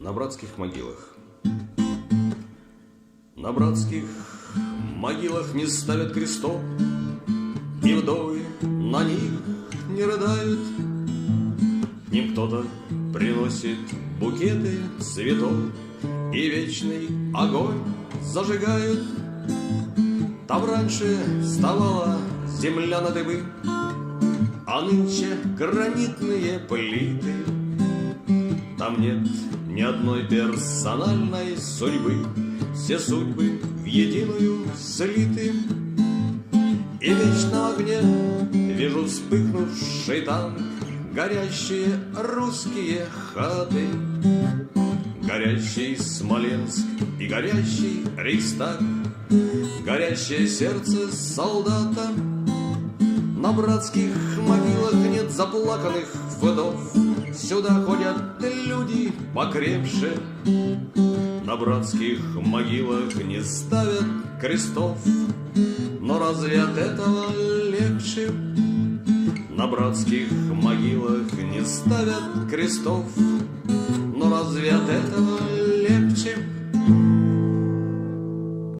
на братских могилах. На братских могилах не ставят крестов, и вдовы на них не рыдают. К ним кто-то приносит букеты цветов и вечный огонь зажигают. Там раньше вставала земля на дыбы, а нынче гранитные плиты. Там нет ни одной персональной судьбы, все судьбы в единую слиты. И вечно в огне вижу вспыхнувший танк, горящие русские хаты, горящий Смоленск и горящий Рейхстаг, горящее сердце солдата. На братских могилах нет заплаканных вдов, сюда ходят люди покрепше. На братских могилах не ставят крестов, но разве от этого легче? На братских могилах не ставят крестов, но разве от этого